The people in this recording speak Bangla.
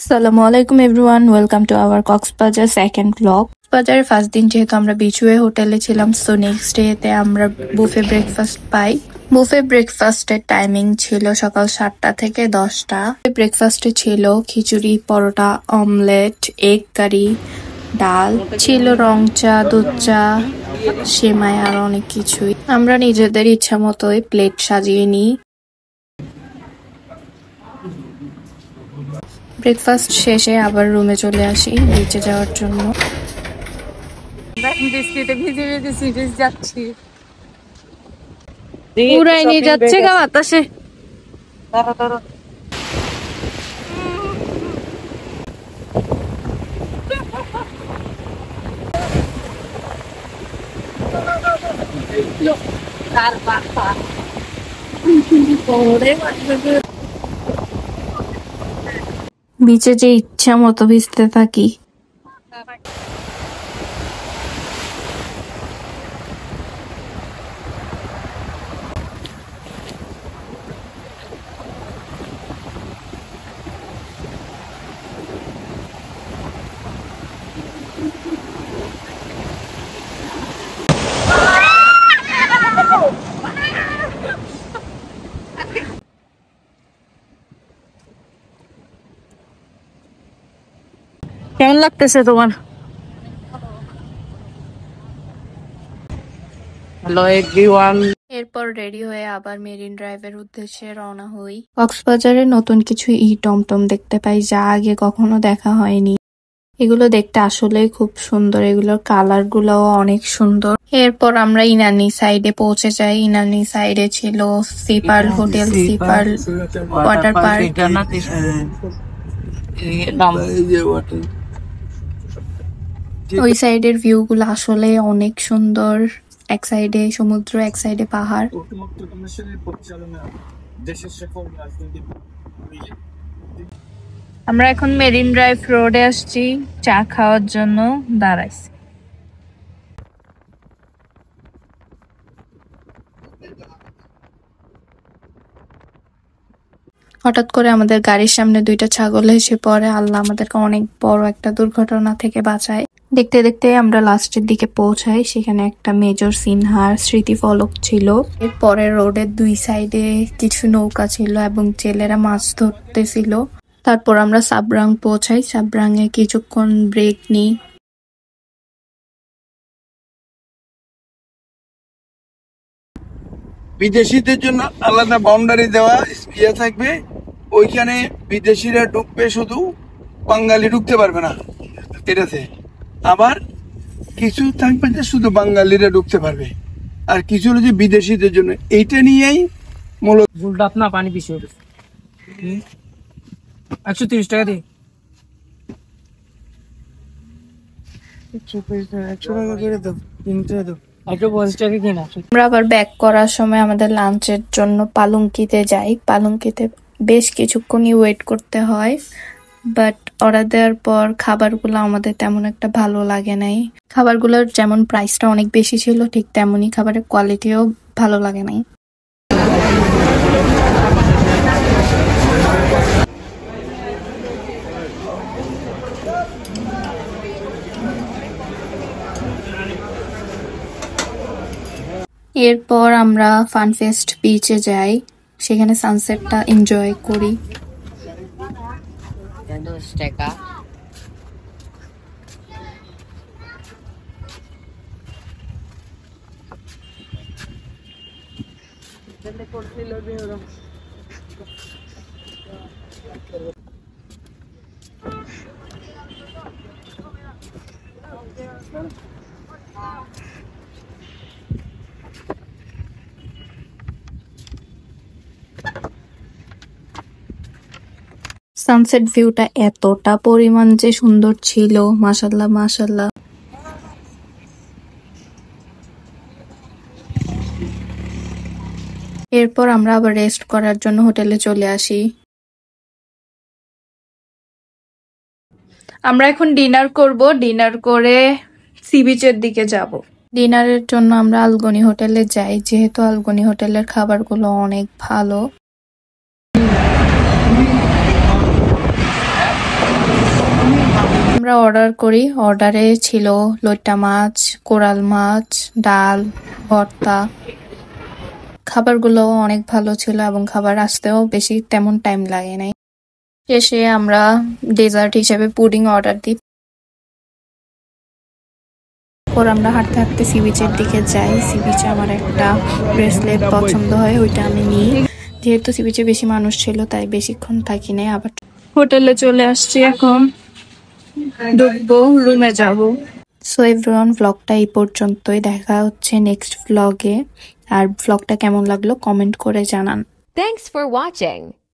আসসালামু আলাইকুম everyone, welcome to our Cox's Bazar second blog. কক্সবাজারের ফার্স্ট দিন যেহেতু আমরা বিচওয়ে হোটেলে ছিলাম, সো নেক্সট ডেতে আমরা বুফে ব্রেকফাস্ট পাই। বুফে ব্রেকফাস্টের টাইমিং ছিল সকাল 7টা থেকে 10টা। ব্রেকফাস্টে ছিল খিচুড়ি, পরোটা, অমলেট, এগ কারি, ডাল ছিল, রং চা, দুধ চা, সেমাই আর অনেক কিছুই। আমরা নিজেদের ইচ্ছা মতোই প্লেট সাজিয়ে নিই। ব্রেকফাস্ট শেষে আবার রুমে চলে আসি বিচে যাওয়ার জন্য। পুরাই নিয়ে যাচ্ছে গা বাতাসে। বিচে যে ইচ্ছা মতো ভিজতে থাকি। কেমন লাগতেছে তোমার? Hello everyone. এরপর রেডি হয়ে আবার মেরিন ড্রাইভের উদ্দেশ্যে রওনা হই। কক্সবাজারে নতুন কিছু টমটম দেখতে পাই, যা আগে কখনো দেখা হয়নি। এগুলো দেখতে আসলে খুব সুন্দর, এগুলোর কালার গুলোও অনেক সুন্দর। এরপর আমরা ইনানি সাইডে পৌঁছে যাই। ইনানি সাইডে ছিল sipper hotel, sipper water park. ওই সাইডের ভিউ গুলো আসলে অনেক সুন্দর। এক সাইডে সমুদ্র, এক সাইডে পাহাড়। আমরা এখন মেরিন ড্রাইভ রোডে আসছি চা খাওয়ার জন্য, দাঁড়াইছি। হঠাৎ করে আমাদের গাড়ির সামনে দুইটা ছাগল এসে পড়ে। আল্লাহ আমাদেরকে অনেক বড় একটা দুর্ঘটনা থেকে বাঁচায়। দেখতে দেখতে আমরা লাস্টের দিকে পৌঁছাই। সেখানে একটা মেজর সিনহার স্মৃতিফলক ছিল। এরপরে রোডের দুই সাইডে কিছু নৌকা ছিল এবং জেলেরা মাছ ধরতেছিল। তারপর আমরা সাবরাং পৌঁছাই। সাবরাং এ কিছুক্ষণ ব্রেক নিই। বিদেশিদের জন্য আলাদা বাউন্ডারি দেওয়া ইয়ে থাকবে, ওইখানে বিদেশিরা ঢুকবে, শুধু বাঙালি ঢুকতে পারবে না এটাতে। আবার কিছু থাকবে যে শুধু বাঙালিরা ঢুকতে পারবে, আর কিছু হলো যে বিদেশিদের জন্য। এইটা নিয়েই মূলত ভুলটা আপনার পানি বেশি হবে। 130 টাকা দিয়ে 100 টাকা করে দাও, 300 দাও। আমরা আবার ব্যাক করার সময় আমাদের লাঞ্চের জন্য পালুঙ্কিতে যাই। পালুঙ্কিতে বেশ কিছুক্ষণই ওয়েট করতে হয়, বাট অর্ডার দেওয়ার পর খাবারগুলো আমাদের তেমন একটা ভালো লাগে নাই। খাবারগুলোর যেমন প্রাইসটা অনেক বেশি ছিল, ঠিক তেমনই খাবারের কোয়ালিটিও ভালো লাগে নাই। এরপর আমরা ফানফেস্ট বিচে যাই, সেখানে সানসেটটা এনজয় করি। সানসেট ভিউটা এতটা পরিমাণ যে সুন্দর ছিল, মাশাআল্লাহ মাশাআল্লাহ। এরপর আমরা আবার রেস্ট করার জন্য হোটেলে চলে আসি। আমরা এখন ডিনার করব, ডিনার করে সি বিচের দিকে যাব। ডিনারের জন্য আমরা আলগনি হোটেলে যাই, যেহেতু আলগনি হোটেলের খাবারগুলো অনেক ভালো। আমরা অর্ডার করি। অর্ডারে ছিল লইট্টা মাছ, কোরাল মাছ, ডাল, ভর্তা। খাবারগুলো অনেক ভালো ছিল এবং খাবার আসতেও বেশি তেমন টাইম লাগে নাই। শেষে আমরা ডেজার্ট হিসেবে পুডিং অর্ডার দিই। পর আমরা হাঁটতে হাঁটতে সি বিচের দিকে যাই। সি বিচে আমার একটা ব্রেসলেট পছন্দ হয়, ওইটা আমি নিই। যেহেতু সি বিচে বেশি মানুষ ছিল তাই বেশিক্ষণ থাকি নাই, আবার হোটেলে চলে আসছি। এখন ঢুকবো, রুমে যাব। সো এভরিওয়ান, ব্লগটা এই পর্যন্তই। দেখা হচ্ছে নেক্সট ব্লগে। আর ব্লগটা কেমন লাগলো কমেন্ট করে জানান। Thanks for watching.